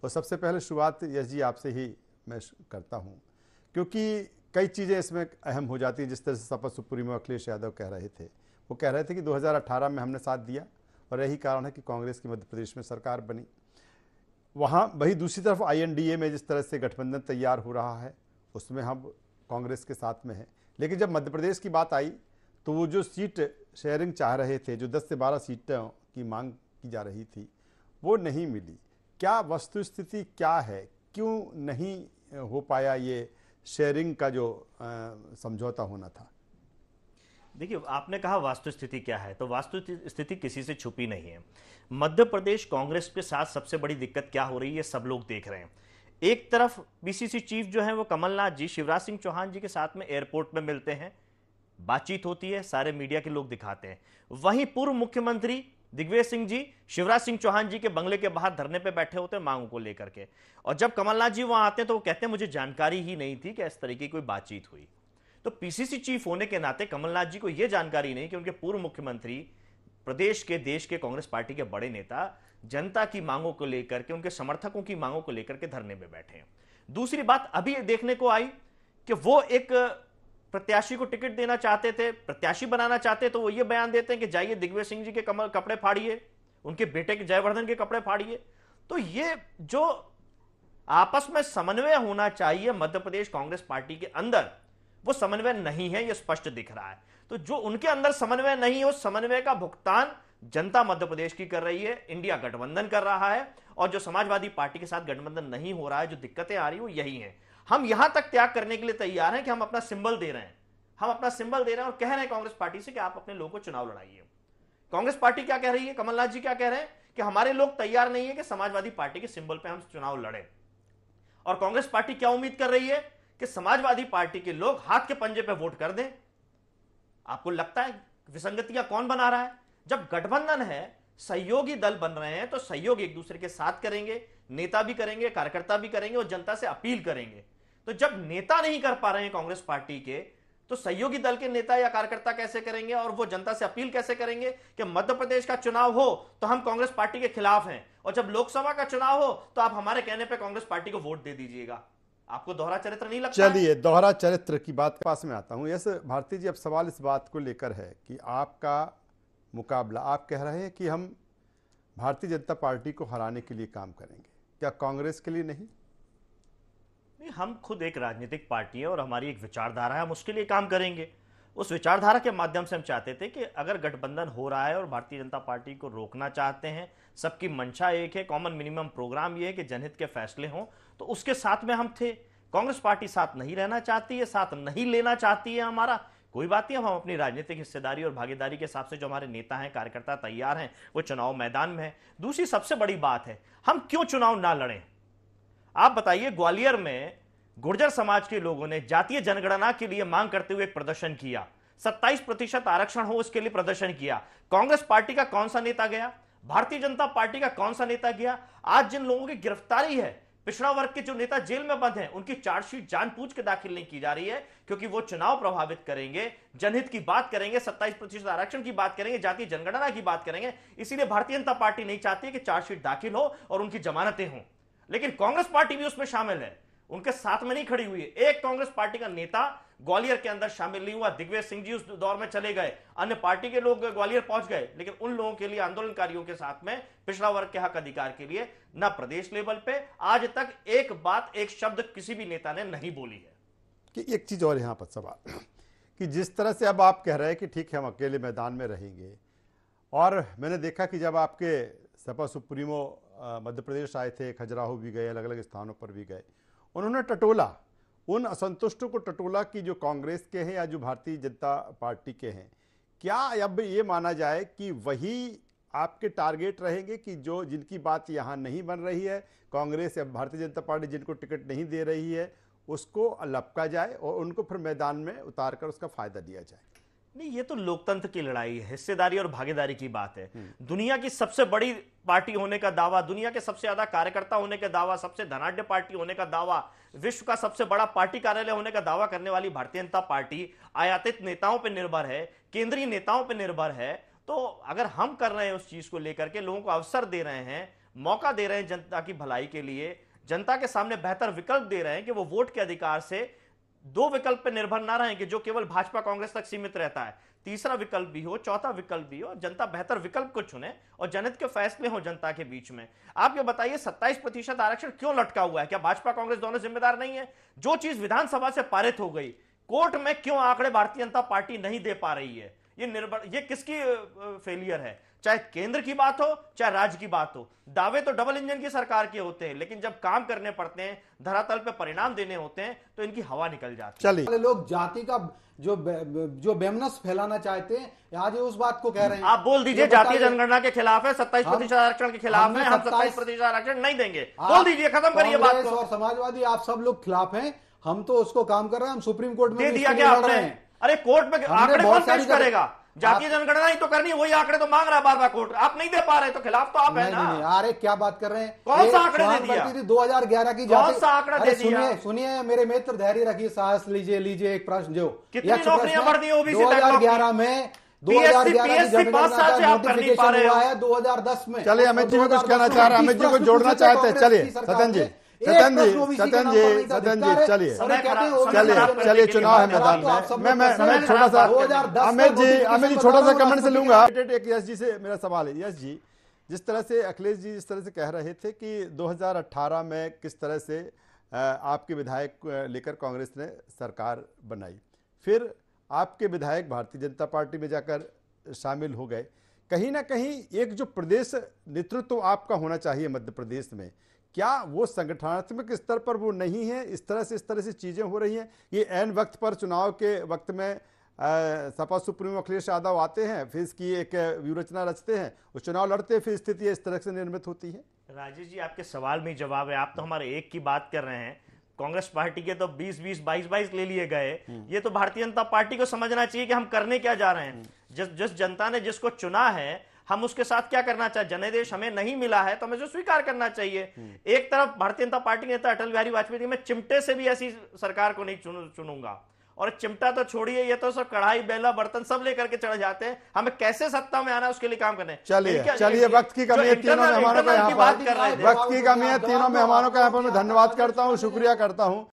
और सबसे पहले शुरुआत यश जी आपसे ही मैं करता हूँ, क्योंकि कई चीज़ें इसमें अहम हो जाती हैं। जिस तरह से सपा सुप्रीमो अखिलेश यादव कह रहे थे, वो कह रहे थे कि 2018 में हमने साथ दिया और यही कारण है कि कांग्रेस की मध्य प्रदेश में सरकार बनी। वहाँ वही दूसरी तरफ INDA में जिस तरह से गठबंधन तैयार हो रहा है, उसमें हम कांग्रेस के साथ में हैं। लेकिन जब मध्य प्रदेश की बात आई तो वो जो सीट शेयरिंग चाह रहे थे, जो 10 से 12 सीटों की मांग की जा रही थी, वो नहीं मिली। क्या वस्तुस्थिति क्या है, क्यों नहीं हो पाया ये शेयरिंग का जो समझौता होना था? देखिए, आपने कहा वास्तु स्थिति क्या है, तो वास्तु स्थिति किसी से छुपी नहीं है। मध्य प्रदेश कांग्रेस के साथ सबसे बड़ी दिक्कत क्या हो रही है, सब लोग देख रहे हैं। एक तरफ PCC चीफ जो है वो कमलनाथ जी शिवराज सिंह चौहान जी के साथ में एयरपोर्ट में मिलते हैं, बातचीत होती है, सारे मीडिया के लोग दिखाते हैं। वहीं पूर्व मुख्यमंत्री दिग्विजय सिंह जी शिवराज सिंह चौहान जी के बंगले के बाहर धरने पे बैठे होते हैं मांगों को लेकर के, और जब कमलनाथ जी वहां आते हैं तो वो कहते हैं मुझे जानकारी ही नहीं थी कि इस तरीके की कोई बातचीत हुई। तो PCC चीफ होने के नाते कमलनाथ जी को यह जानकारी नहीं कि उनके पूर्व मुख्यमंत्री, प्रदेश के, देश के कांग्रेस पार्टी के बड़े नेता जनता की मांगों को लेकर के, उनके समर्थकों की मांगों को लेकर के धरने में बैठे हैं। दूसरी बात अभी देखने को आई कि वो एक प्रत्याशी को टिकट देना चाहते थे, प्रत्याशी बनाना चाहते, तो वो ये बयान देते हैं कि जाइए दिग्विजय सिंह जी के कपड़े फाड़िए, उनके बेटे के जयवर्धन के कपड़े फाड़िए। तो ये जो आपस में समन्वय होना चाहिए मध्य प्रदेश कांग्रेस पार्टी के अंदर, वो समन्वय नहीं है, ये स्पष्ट दिख रहा है। तो जो उनके अंदर समन्वय नहीं है, उस समन्वय का भुगतान जनता मध्य प्रदेश की कर रही है, इंडिया गठबंधन कर रहा है, और जो समाजवादी पार्टी के साथ गठबंधन नहीं हो रहा है, जो दिक्कतें आ रही है वो यही है। हम यहां तक त्याग करने के लिए तैयार हैं कि हम अपना सिंबल दे रहे हैं, हम अपना सिंबल दे रहे हैं और कह रहे हैं कांग्रेस पार्टी से कि आप अपने लोगों को चुनाव लड़ाइए। कांग्रेस पार्टी क्या कह रही है, कमलनाथ जी क्या कह रहे हैं कि हमारे लोग तैयार नहीं है कि समाजवादी पार्टी के सिंबल पे हम चुनाव लड़ें। और कांग्रेस पार्टी क्या उम्मीद कर रही है कि समाजवादी पार्टी के लोग हाथ के पंजे पे वोट कर दें। आपको लगता है विसंगतियां कौन बना रहा है? जब गठबंधन है, सहयोगी दल बन रहे हैं, तो सहयोग एक दूसरे के साथ करेंगे, नेता भी करेंगे, कार्यकर्ता भी करेंगे और जनता से अपील करेंगे। तो जब नेता नहीं कर पा रहे हैं कांग्रेस पार्टी के, तो सहयोगी दल के नेता या कार्यकर्ता कैसे करेंगे, और वो जनता से अपील कैसे करेंगे कि मध्य प्रदेश का चुनाव हो तो हम कांग्रेस पार्टी के खिलाफ हैं, और जब लोकसभा का चुनाव हो तो आप हमारे कहने पर कांग्रेस पार्टी को वोट दे दीजिएगा। आपको दोहरा चरित्र नहीं लगता? चलिए, दोहरा चरित्र की बात के पास में आता हूं। यस भारती जी, अब सवाल इस बात को लेकर है कि आपका मुकाबला, आप कह रहे हैं कि हम भारतीय जनता पार्टी को हराने के लिए काम करेंगे, क्या कांग्रेस के लिए नहीं? नहीं, हम खुद एक राजनीतिक पार्टी है और हमारी एक विचारधारा है, हम उसके लिए काम करेंगे। उस विचारधारा के माध्यम से हम चाहते थे कि अगर गठबंधन हो रहा है और भारतीय जनता पार्टी को रोकना चाहते हैं, सबकी मंशा एक है, कॉमन मिनिमम प्रोग्राम ये है कि जनहित के फैसले हों, तो उसके साथ में हम थे। कांग्रेस पार्टी साथ नहीं रहना चाहती है, साथ नहीं लेना चाहती है हमारा, कोई बात नहीं। हम अपनी राजनीतिक हिस्सेदारी और भागीदारी के हिसाब से, जो हमारे नेता हैं, कार्यकर्ता तैयार हैं, वो चुनाव मैदान में है। दूसरी सबसे बड़ी बात है, हम क्यों चुनाव ना लड़ें? आप बताइए, ग्वालियर में गुर्जर समाज के लोगों ने जातीय जनगणना के लिए मांग करते हुए एक प्रदर्शन किया, 27% आरक्षण हो उसके लिए प्रदर्शन किया। कांग्रेस पार्टी का कौन सा नेता गया? भारतीय जनता पार्टी का कौन सा नेता गया? आज जिन लोगों की गिरफ्तारी है, पिछड़ा वर्ग के जो नेता जेल में बंद हैं, उनकी चार्जशीट जानबूझ के दाखिल नहीं की जा रही है, क्योंकि वो चुनाव प्रभावित करेंगे, जनहित की बात करेंगे, 27% आरक्षण की बात करेंगे, जातीय जनगणना की बात करेंगे। इसीलिए भारतीय जनता पार्टी नहीं चाहती कि चार्जशीट दाखिल हो और उनकी जमानतें हों। लेकिन कांग्रेस पार्टी भी उसमें शामिल है, उनके साथ में नहीं खड़ी हुई है। एक कांग्रेस पार्टी का नेता ग्वालियर के अंदर शामिल नहीं हुआ। दिग्विजय सिंह जी उस दौर में चले गए, अन्य पार्टी के लोग ग्वालियर पहुंच गए, लेकिन उन लोगों के लिए, आंदोलनकारियों के साथ में, पिछड़ा वर्ग के हक अधिकार के लिए ना प्रदेश लेवल पे आज तक एक बात, एक शब्द किसी भी नेता ने नहीं बोली है। कि एक चीज और यहाँ पर सवाल कि जिस तरह से अब आप कह रहे हैं कि ठीक है हम अकेले मैदान में रहेंगे, और मैंने देखा कि जब आपके सपा सुप्रीमो मध्य प्रदेश आए थे, खजुराहो भी गए, अलग अलग स्थानों पर भी गए, उन्होंने टटोला, उन असंतुष्टों को टटोला कि जो कांग्रेस के हैं या जो भारतीय जनता पार्टी के हैं। क्या अब ये माना जाए कि वही आपके टारगेट रहेंगे कि जो जिनकी बात यहाँ नहीं बन रही है, कांग्रेस या भारतीय जनता पार्टी जिनको टिकट नहीं दे रही है, उसको लपका जाए और उनको फिर मैदान में उतार कर उसका फायदा लिया जाए? नहीं, ये तो लोकतंत्र की लड़ाई है, हिस्सेदारी और भागीदारी की बात है। दुनिया की सबसे बड़ी पार्टी होने का दावा, दुनिया के सबसे ज्यादा कार्यकर्ता होने का दावा, सबसे धनाढ्य पार्टी होने का दावा, विश्व का सबसे बड़ा पार्टी कार्यालय होने का दावा करने वाली भारतीय जनता पार्टी आयातित नेताओं पर निर्भर है, केंद्रीय नेताओं पर निर्भर है। तो अगर हम कर रहे हैं उस चीज को लेकर के, लोगों को अवसर दे रहे हैं, मौका दे रहे हैं जनता की भलाई के लिए, जनता के सामने बेहतर विकल्प दे रहे हैं कि वो वोट के अधिकार से दो विकल्प पर निर्भर ना रहें कि जो केवल भाजपा कांग्रेस तक सीमित रहता है, तीसरा विकल्प भी हो, चौथा विकल्प भी हो, जनता बेहतर विकल्प को चुने और जनहित के फैसले हो जनता के बीच में। आप ये बताइए 27% आरक्षण क्यों लटका हुआ है? क्या भाजपा कांग्रेस दोनों जिम्मेदार नहीं है? जो चीज विधानसभा से पारित हो गई, कोर्ट में क्यों आंकड़े भारतीय जनता पार्टी नहीं दे पा रही है? ये किसकी फेलियर है? चाहे केंद्र की बात हो चाहे राज्य की बात हो, दावे तो डबल इंजन की सरकार के होते हैं, लेकिन जब काम करने पड़ते हैं, धरातल पे परिणाम देने होते हैं, तो इनकी हवा निकल जाती है। चलिए, लोग जाति का जो बेमनस फैलाना चाहते हैं, आज ये उस बात को कह रहे हैं। आप बोल दीजिए जातीय जनगणना के खिलाफ है, 27% आरक्षण के खिलाफ है, हम 27% आरक्षण नहीं देंगे, बोल दीजिए, खत्म करिए बात को। और समाजवादी आप सब लोग खिलाफ हैं, हम तो उसको काम कर रहे हैं, हम सुप्रीम कोर्ट में दे दिया क्या आपने? अरे कोर्ट में आंकड़े कौन पेश करेगा? जातीय जनगणना ही तो करनी है, वही आंकड़े तो मांग रहा है बार-बार कोर्ट, आप नहीं दे पा रहे तो खिलाफ तो आप है ना। नहीं, अरे क्या बात कर रहे हैं? कौन सा आंकड़े दे दिया? 2011 की कौन सा आंकड़ा दे दिया? सुनिए मेरे मित्र, धैर्य रखिए, साहस लीजिए एक प्रश्न जो कितनी नौकरियां बढ़ दी ओबीसी 2011 में 2011 हुआ है 2010 में। चलिए अमित जी में कुछ कहना चाह रहे हैं, अमित जी को जोड़ना चाहते हैं। चलिए सत्यन जी चलिए चुनाव है मैदान में, मैं छोटा सा अमित जी छोटा सा कमेंट से लूंगा। एक यश जी से मेरा सवाल है, यश जी जिस तरह से अखिलेश जी जिस तरह से कह रहे थे कि 2018 में किस तरह से आपके विधायक लेकर कांग्रेस ने सरकार बनाई, फिर आपके विधायक भारतीय जनता पार्टी में जाकर शामिल हो गए, कहीं ना कहीं एक जो प्रदेश नेतृत्व आपका होना चाहिए मध्य प्रदेश में, क्या वो संगठनात्मक स्तर पर वो नहीं है? इस तरह से चीजें हो रही हैं, ये ऐन वक्त पर चुनाव के वक्त में सपा सुप्रीमो अखिलेश यादव आते हैं, फिर इसकी एक व्यूहरचना रचते हैं, वो चुनाव लड़ते हैं, फिर स्थिति इस तरह से निर्मित होती है। राजेश जी आपके सवाल में जवाब है, आप तो हमारे एक की बात कर रहे हैं, कांग्रेस पार्टी के तो 20-20, 22-22 ले लिए गए। ये तो भारतीय जनता पार्टी को समझना चाहिए कि हम करने क्या जा रहे हैं। जिस जनता ने जिसको चुना है, हम उसके साथ क्या करना चाहिए? जनादेश हमें नहीं मिला है तो हमें जो स्वीकार करना चाहिए। एक तरफ भारतीय जनता पार्टी के नेता अटल बिहारी वाजपेयी, मैं चिमटे से भी ऐसी सरकार को नहीं चुनूंगा, और चिमटा तो छोड़िए, ये तो सब कढ़ाई बेला बर्तन सब लेकर के चढ़ जाते हैं, हमें कैसे सत्ता में आना है उसके लिए काम करने। चलिए वक्त की कमी है, तीनों मेहमानों का यहाँ पर वक्त की कमी है, तीनों मेहमानों का यहाँ पर मैं धन्यवाद करता हूँ, शुक्रिया करता हूँ।